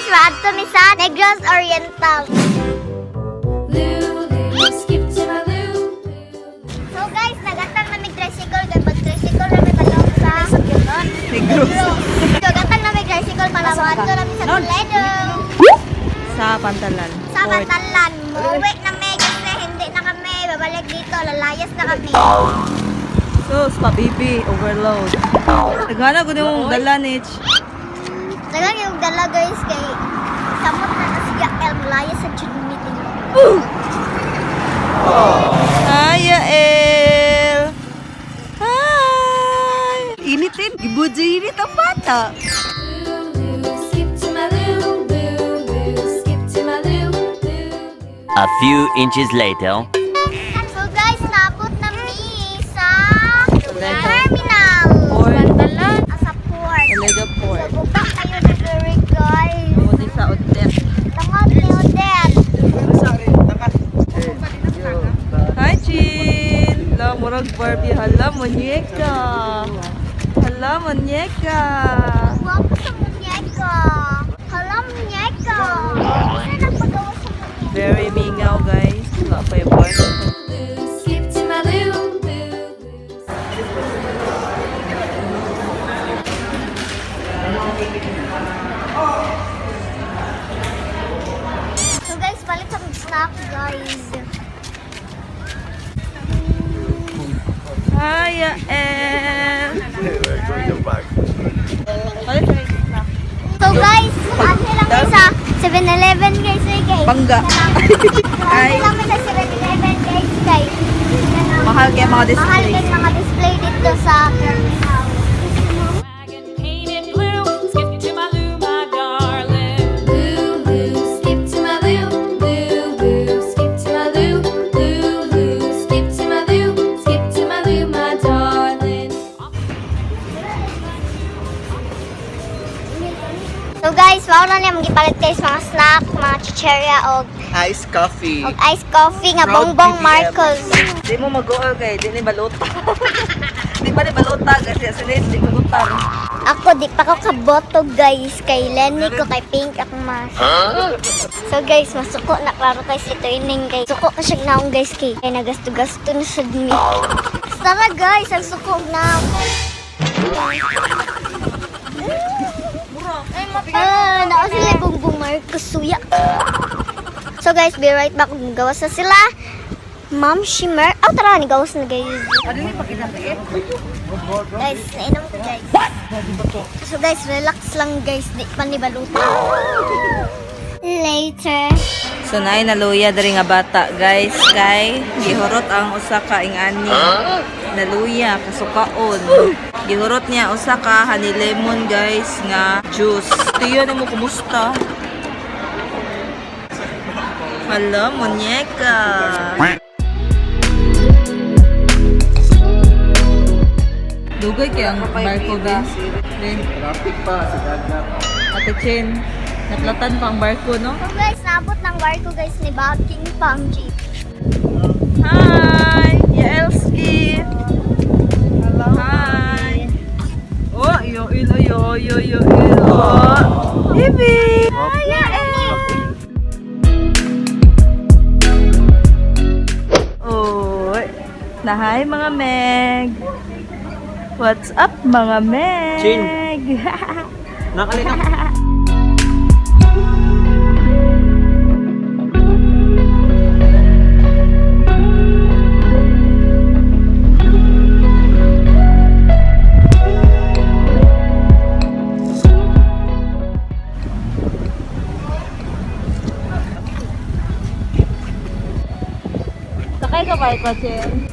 maadto mi sa Negros Oriental. So guys, nagatang na may tricycle. Kaya pag-tricycle namin palawag sa Negros. So gatang na may tricycle palawag ko namin sa Toledo. Sa Pantalan. Sa Pantalan. Muwi na may kasi hindi na kami. Babalik dito. Lalayas na kami. Sus, pabibi. Overload. Nagana ko yung dala, Nitch. Tagang yung dala guys kay samot na nasiya El Malaya sa June meeting. Hi, El! Hi! Initin. Ibudyo init ang bata. A few inches later. So guys, naabot na mi sa terminal. Pantalan. Sa port. Toledo Port. So buka kayo na diri guys. Mudi sa Odette. Tangot ni Odette. Hi, Chin! Hala, murag Barbie. Hala, munyeka. Hala, munyeka. Guwapo sa munyeka. Hala, munyeka. Kasi nagpagawa sa munyeka. Very mingaw, guys. Wala pa yung part. So guys, palit sa snack guys. Hi, El! Palit sa yung snack. So guys, ate lang kayo sa 7-Eleven guys. Okay. Bangga. Ate lang kayo sa 7-Eleven guys. Guys. Mahal kaya mga display. Mahal din mga display dito sa terminal. So guys, wala na yung gipalit guys mga snack, mga chicherya o Iced coffee. iced coffee nga Proud bongbong PBM. Marcos. Di mo mag-uol kay, di ni balota. Di pa ni balota kasi sinit, di balota. Ako di pa ko kaboto guys, kay Lenny ko, kay Pink akong mas. So guys, masuko na klaro guys ito ining guys. Suko ka siya naong guys kay nagasto-gasto na sa dumi. Tara guys, ang suko na. Nao sila bongbong Marcos suya. So guys, be right back. Gawas na sila. Ma'am Shimmer. Oh, tara, gawas na guys. Ano ni pakinakit? Guys, nainom ko guys. So guys, relax lang guys. Di pa ni baluta. Later. So naay naluya diri nga bata, guys. Kay gihurot ang usa ka ingani. Naluya kasukaon. Gihurot niya usa ka honey lemon, guys, nga juice. Tiyo na mo kumusta? Hala, munyeka. Dugay kaya ang barko, guys. Traffic pa sa dagat. Ate Chen, naplatan pa ang barko, no? So guys, naabot ng barko guys ni Baking Pang Jeep. Hi! Yaelski! Hello! Hi! Oh, yo. Bibi! Hi, Yael! Oh, na hi mga Meg! What's up mga Meg? Chin. Nakalina. Sakay ka ba ito, Chen?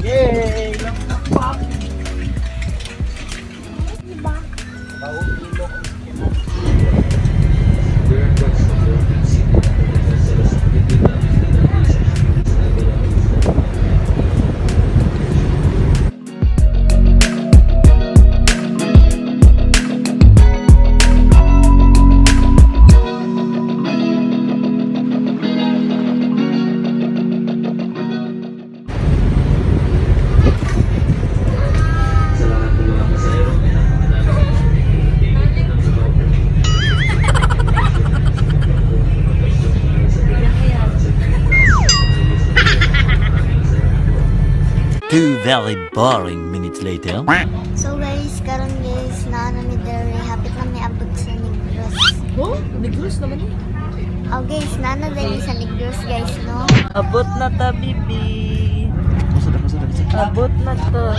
Yay! very boring minutes later. So guys, karon guys, na mi dere hapit na may abot sa Negros. Oh, Negros naman eh. Oh guys, nana dere sa Negros guys, no? Abot na ta, bibi. Abot na to.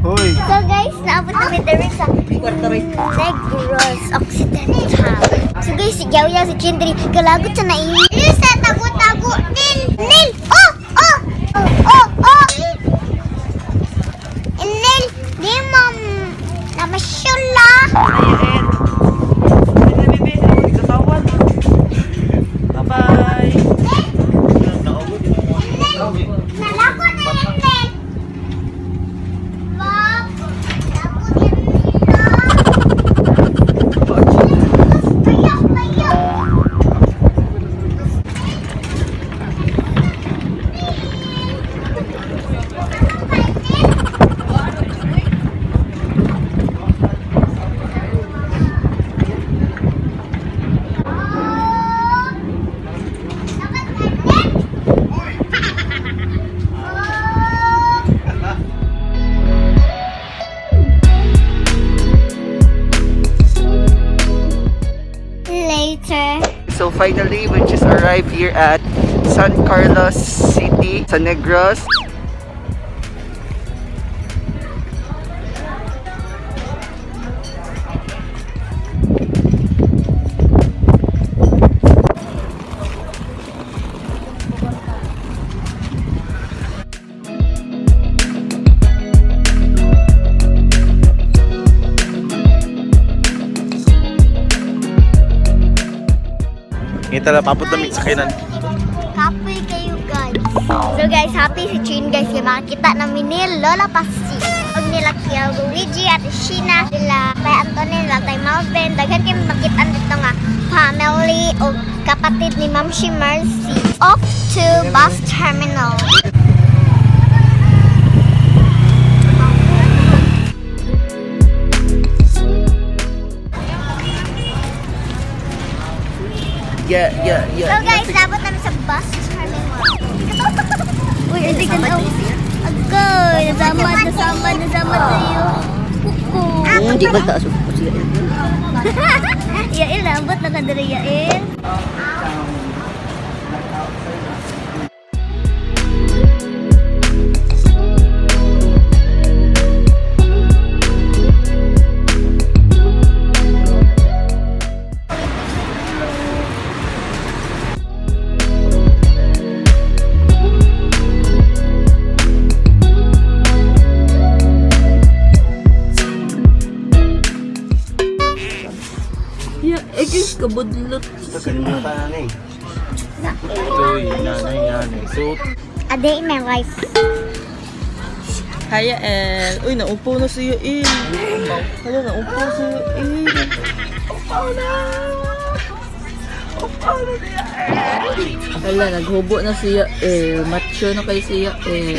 Hoy! So guys, naabot na mi dere sa Negros Occidental. So guys, si Gawya, si Chindri, kalagot sa nainit. Lisa, tago-tago, Nil! Nil! Oh! Oh! Oh! Oh! Oh! Nil! Di mo namasyula! Bye-bye. Nalako na yung Nil! Bob! Nalako na yung Nil! Kayo! Later. So finally, we just arrived here at San Carlos City, sa Negros. Ngita na papot na sa kinan. Kapoy kayo guys. So guys, happy si Chin guys kaya makakita namin ni Lola Pasti. Huwag nila Kiel Luigi at Sheena nila Tay Antonio nila Tay Malvin. Daghan kayo makita dito nga family o kapatid ni Ma'am Shi Mercy. Off to bus terminal. Yeah. So guys, labot namin sa bus terminal. Uy, hindi ka na. Agay, nasamad sa'yo. Kuko. Hindi ba taas? Yael, labot na ka dali, Yael. Ya, guys, kabudlot. So, Ade na rice. Haya, El. Uy, naupo na si Yael. Hala, naupo si Yael. Hala, naghubo na si Yael. Macho na kay si Yael.